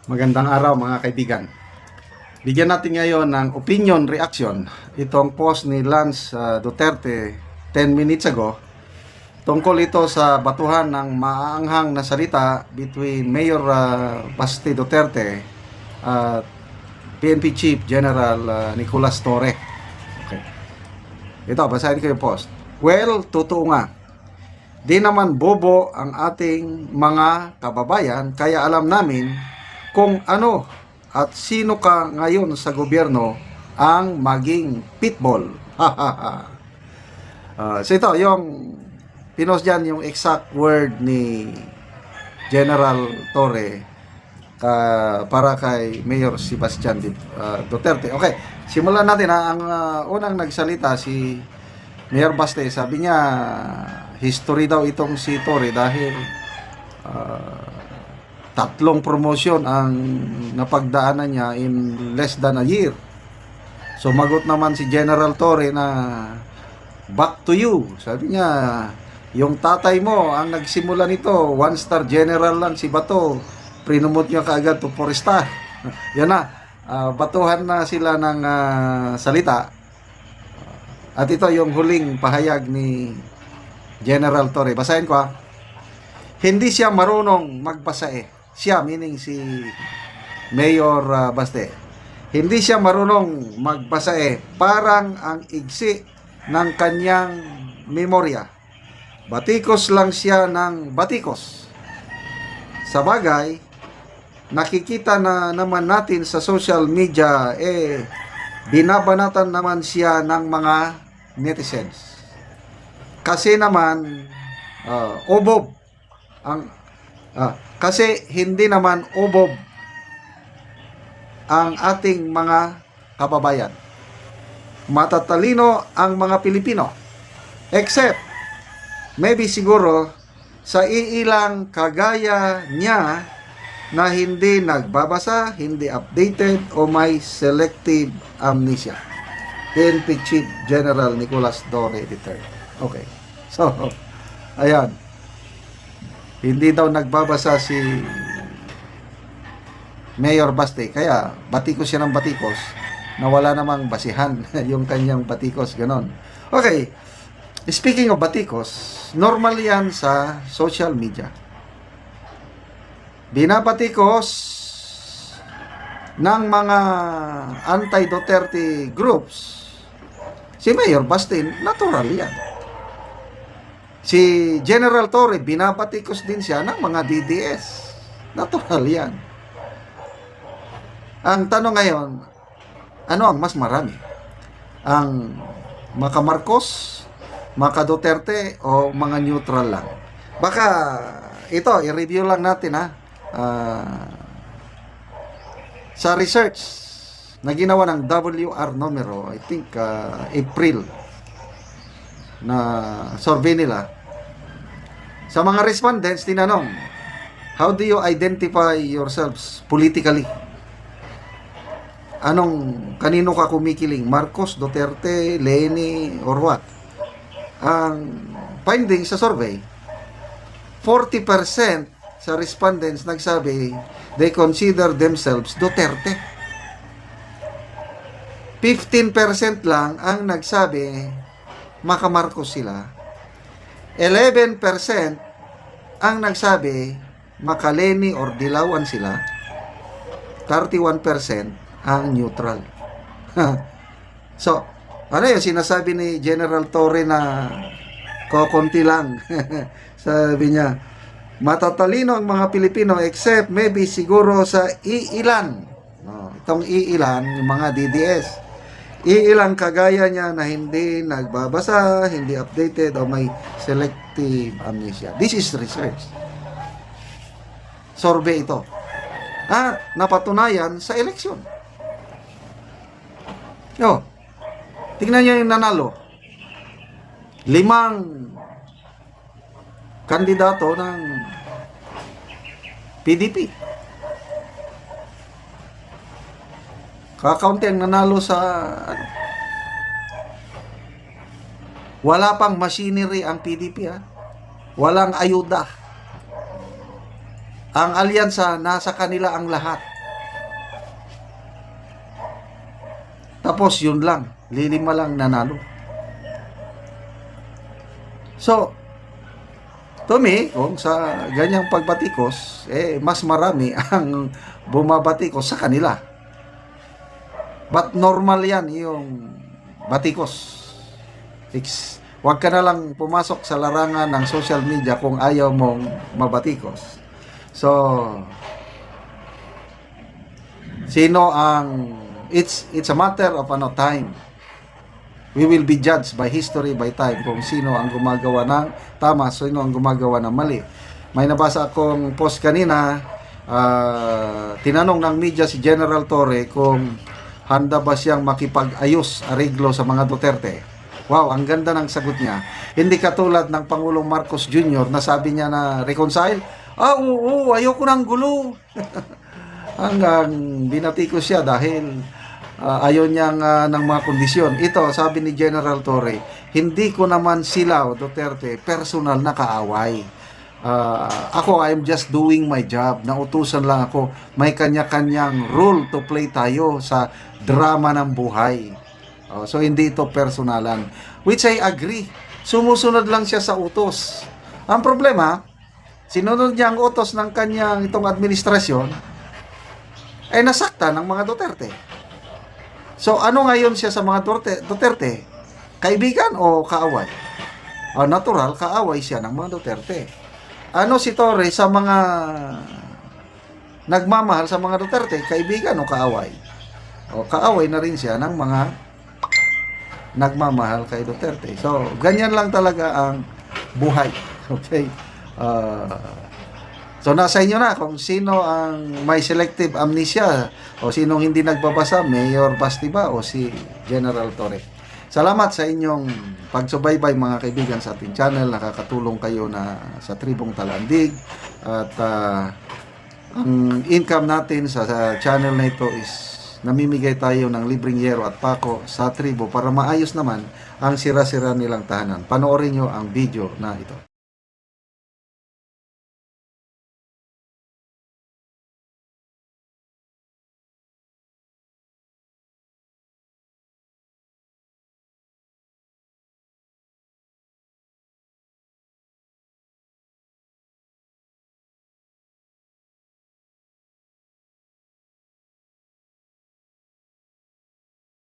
Magandang araw mga kaibigan. Bigyan natin ngayon ng opinion reaction itong post ni Lance Duterte 10 minutes ago. Tungkol ito sa batuhan ng maaanghang na salita between Mayor Baste Duterte at PNP Chief General Nicolas Torre. Okay. Ito, basahin ko yung post. Well, totoo nga. Di naman bobo ang ating mga kababayan, kaya alam namin kung ano at sino ka ngayon sa gobyerno ang maging pitbull. So ito, yung pinost dyan yung exact word ni General Torre para kay Mayor Sebastian Duterte. Okay, simulan natin ha. Ang unang nagsalita si Mayor Baste, sabi niya history daw itong si Torre dahil 3 promotion ang napagdaanan niya in less than a year. Sumagot naman si General Torre na back to you. Sabi niya, yung tatay mo ang nagsimula nito, 1-star general lang si Bato. Prinumot niya kaagad to 4-star. Yan na, batuhan na sila ng salita. At ito yung huling pahayag ni General Torre. Basahin ko ha. Hindi siya marunong magbasa Siya, meaning si Mayor Baste. Hindi siya marunong magbasa Parang ang igsi ng kanyang memorya. Batikos lang siya ng batikos. Sa bagay, nakikita na naman natin sa social media, binabanatan naman siya ng mga netizens. Kasi naman, ubob ang kasi hindi naman ubob ang ating mga kababayan. Matatalino ang mga Pilipino. Except, maybe siguro, sa iilang kagaya niya na hindi nagbabasa, hindi updated, o may selective amnesia. PNP Chief General Nicolas Torre III. Okay. So, ayan. Hindi daw nagbabasa si Mayor Baste, kaya batikos siya ng batikos na wala namang basihan yung kanyang batikos, ganon. Okay, speaking of batikos, normal yan sa social media. Binabatikos ng mga anti-Duterte groups si Mayor Baste, natural yan. Si General Torre, binabatikos din siya ng mga DDS. Natural yan. Ang tanong ngayon, ano ang mas marami? Ang maka Marcos, maka Duterte, o mga neutral lang? Baka ito, i-review lang natin ha. Sa research na ginawa ng WR numero, I think April, na survey nila, sa mga respondents tinanong, how do you identify yourselves politically? Kanino ka kumikiling? Marcos, Duterte, Leni, or what? Ang finding sa survey, 40% sa respondents nagsabi they consider themselves Duterte. 15% lang ang nagsabi maka Marcos sila. 11% ang nagsabi maka Leni or Dilawan sila. 31% ang neutral. So, ano yung sinasabi ni General Torre na kokonti lang? Sabi niya, matatalino ang mga Pilipino except maybe siguro sa iilan. No, itong iilan, yung mga DDS. Iilang kagaya niya na hindi nagbabasa, hindi updated, o may selective amnesia. This is research. Survey ito. At napatunayan sa eleksyon. Tingnan niyo yung nanalo. 5 kandidato ng PDP. Kakaunti ang nanalo sa wala pang machinery ang PDP Walang ayuda. Ang alyansa nasa kanila ang lahat. Tapos yun lang, lilima lang nanalo. So, to me, kung sa ganyang pagbatikos, mas marami ang bumabatikos sa kanila. But normal yan yung batikos. Huwag ka na lang pumasok sa larangan ng social media kung ayaw mong mabatikos. So, sino ang it's a matter of time. We will be judged by history, by time, kung sino ang gumagawa ng tama, sino ang gumagawa ng mali. May nabasa akong post kanina, tinanong ng media si General Torre kung handa ba siyang makipag-ayos, ariglo sa mga Duterte. Wow, ang ganda ng sagot niya. Hindi katulad ng Pangulong Marcos Jr. na sabi niya na reconcile. Oo, ayoko ng gulo. Hanggang binatiko siya dahil ayaw niyang ng mga kondisyon. Ito, sabi ni General Torre, hindi ko naman sila o Duterte personal na kaaway. Ako, I'm just doing my job. Nautusan lang ako. May kanya-kanyang role to play tayo sa drama ng buhay. So, hindi ito personalan. Which I agree. Sumusunod lang siya sa utos. Ang problema, sinunod niya ang utos ng kanyang itong administrasyon, ay nasakta ng mga Duterte. So, ano ngayon siya sa mga Duterte? Kaibigan o kaaway? Natural, kaaway siya ng mga Duterte. Ano si Torre sa mga nagmamahal sa mga Duterte? Kaibigan o kaaway? Kaaway na rin siya ng mga nagmamahal kay Duterte. So, ganyan lang talaga ang buhay. Okay? So, nasa inyo na kung sino ang may selective amnesia o sinong hindi nagbabasa, Mayor Basti ba o si General Torre. Salamat sa inyong pagsubaybay mga kaibigan sa ating channel. Nakakatulong kayo na sa Tribong Talandig. At ang income natin sa channel na ito is namimigay tayo ng libreng yero at pako sa tribo para maayos naman ang sira-sira nilang tahanan. Panoorin nyo ang video na ito.